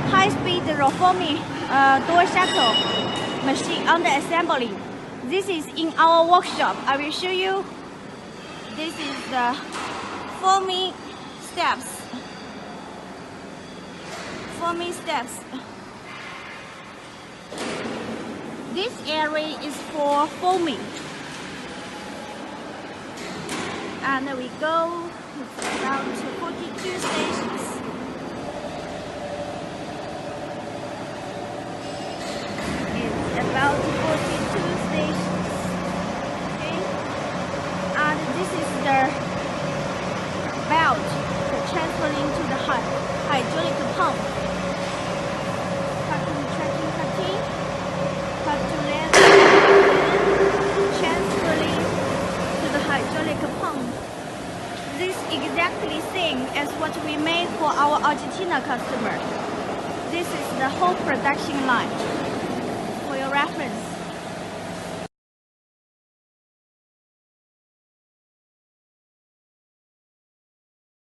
high-speed reforming door shackle machine under assembly. This is in our workshop. I will show you. This is the forming steps. Forming steps. This area is for foaming. And we go, it's about 42 stations. It's about 42 stations. Okay? And this is the belt for transferring to the hydraulic pump. Cutting. Cut to length. Transferring to the hydraulic pump. This is exactly same as what we made for our Argentina customer. This is the whole production line for your reference.